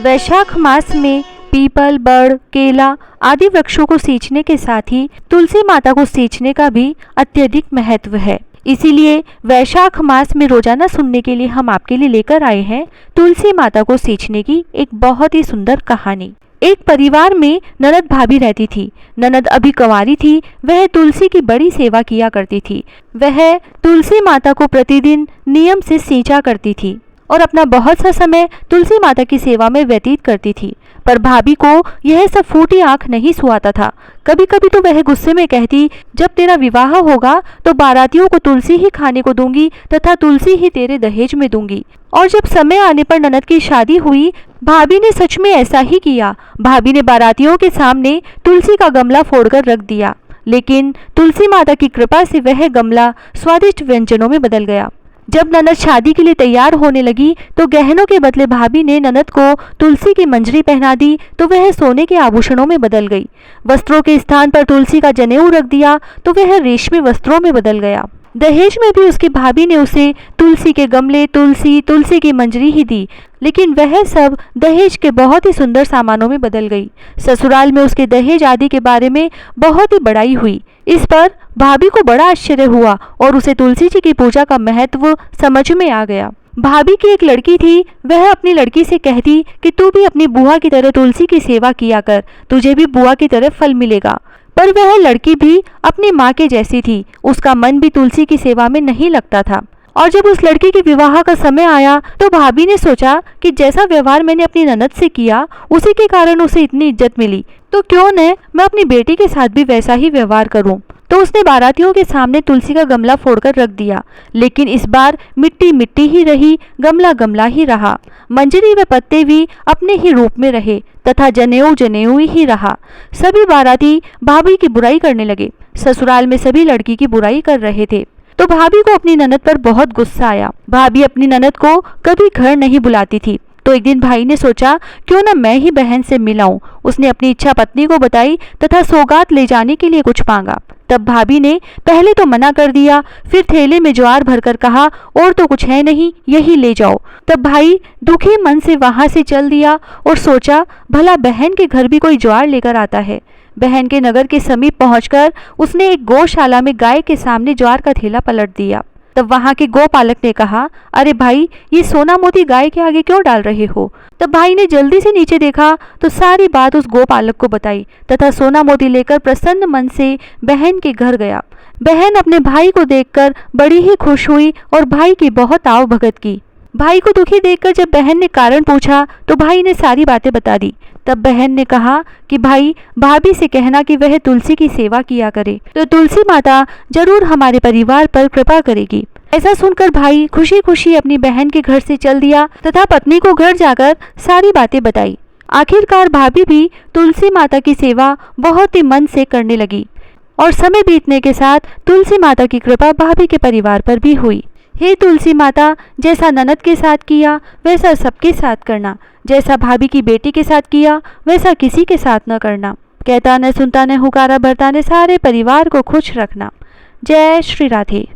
वैशाख मास में पीपल, बड़, केला आदि वृक्षों को सींचने के साथ ही तुलसी माता को सींचने का भी अत्यधिक महत्व है। इसीलिए वैशाख मास में रोजाना सुनने के लिए हम आपके लिए लेकर आए हैं तुलसी माता को सींचने की एक बहुत ही सुंदर कहानी। एक परिवार में ननद भाभी रहती थी। ननद अभी कंवारी थी। वह तुलसी की बड़ी सेवा किया करती थी। वह तुलसी माता को प्रतिदिन नियम से सींचा करती थी और अपना बहुत सा समय तुलसी माता की सेवा में व्यतीत करती थी। पर भाभी को यह सब फूटी आंख नहीं सुहाता था। कभी कभी तो वह गुस्से में कहती, जब तेरा विवाह होगा तो बारातियों को तुलसी ही खाने को दूंगी तथा तुलसी ही तेरे दहेज में दूंगी। और जब समय आने पर ननद की शादी हुई, भाभी ने सच में ऐसा ही किया। भाभी ने बारातियों के सामने तुलसी का गमला फोड़कर रख दिया, लेकिन तुलसी माता की कृपा से वह गमला स्वादिष्ट व्यंजनों में बदल गया। जब ननद शादी के लिए तैयार होने लगी तो गहनों के बदले भाभी ने ननद को तुलसी की मंजरी पहना दी तो वह सोने के आभूषणों में बदल गई। वस्त्रों के स्थान पर तुलसी का जनेऊ रख दिया तो वह रेशमी वस्त्रों में बदल गया। दहेज में भी उसकी भाभी ने उसे तुलसी के गमले, तुलसी की मंजरी ही दी, लेकिन वह सब दहेज के बहुत ही सुंदर सामानों में बदल गई। ससुराल में उसके दहेज आदि के बारे में बहुत ही बड़ाई हुई। इस पर भाभी को बड़ा आश्चर्य हुआ और उसे तुलसी जी की पूजा का महत्व समझ में आ गया। भाभी की एक लड़की थी। वह अपनी लड़की से कहती कि तू भी अपनी बुआ की तरह तुलसी की सेवा किया कर, तुझे भी बुआ की तरह फल मिलेगा। पर वह लड़की भी अपनी माँ के जैसी थी। उसका मन भी तुलसी की सेवा में नहीं लगता था। और जब उस लड़की के विवाह का समय आया तो भाभी ने सोचा कि जैसा व्यवहार मैंने अपनी ननद से किया उसी के कारण उसे इतनी इज्जत मिली, तो क्यों न मैं अपनी बेटी के साथ भी वैसा ही व्यवहार करूं। तो उसने बारातियों के सामने तुलसी का गमला फोड़कर रख दिया, लेकिन इस बार मिट्टी मिट्टी ही रही, गमला गमला ही रहा। मंजरी व पत्ते भी अपने ही रूप में रहे तथा जनेऊ जनेऊ ही रहा। सभी बाराती भाभी की बुराई करने लगे। ससुराल में सभी लड़की की बुराई कर रहे थे। तो भाभी को अपनी ननद पर बहुत गुस्सा आया। भाभी अपनी ननद को कभी घर नहीं बुलाती थी। तो एक दिन भाई ने सोचा क्यों न मैं ही बहन से मिलाऊं। उसने अपनी इच्छा पत्नी को बताई तथा सौगात ले जाने के लिए कुछ मांगा। तब भाभी ने पहले तो मना कर दिया, फिर थैले में ज्वार भरकर कहा और तो कुछ है नहीं, यही ले जाओ। तब भाई दुखी मन से वहां से चल दिया और सोचा भला बहन के घर भी कोई ज्वार लेकर आता है। बहन के नगर के समीप पहुंचकर उसने एक गौशाला में गाय के सामने ज्वार का थैला पलट दिया। तब वहां के गौपालक ने कहा, अरे भाई, ये सोना मोती गाय के आगे क्यों डाल रहे हो। तब भाई ने जल्दी से नीचे देखा तो सारी बात उस गौपालक को बताई तथा सोना मोती लेकर प्रसन्न मन से बहन के घर गया। बहन अपने भाई को देखकर बड़ी ही खुश हुई और भाई की बहुत आव भगत की। भाई को दुखी देखकर जब बहन ने कारण पूछा तो भाई ने सारी बातें बता दी। तब बहन ने कहा कि भाई, भाभी से कहना कि वह तुलसी की सेवा किया करे, तो तुलसी माता जरूर हमारे परिवार पर कृपा करेगी। ऐसा सुनकर भाई खुशी खुशी अपनी बहन के घर से चल दिया तथा पत्नी को घर जाकर सारी बातें बताई। आखिरकार भाभी भी तुलसी माता की सेवा बहुत ही मन से करने लगी और समय बीतने के साथ तुलसी माता की कृपा भाभी के परिवार पर भी हुई। हे तुलसी माता, जैसा ननद के साथ किया वैसा सबके साथ करना, जैसा भाभी की बेटी के साथ किया वैसा किसी के साथ न करना। कहता न सुनता न हुकारा भरता न सारे परिवार को खुश रखना। जय श्री राधे।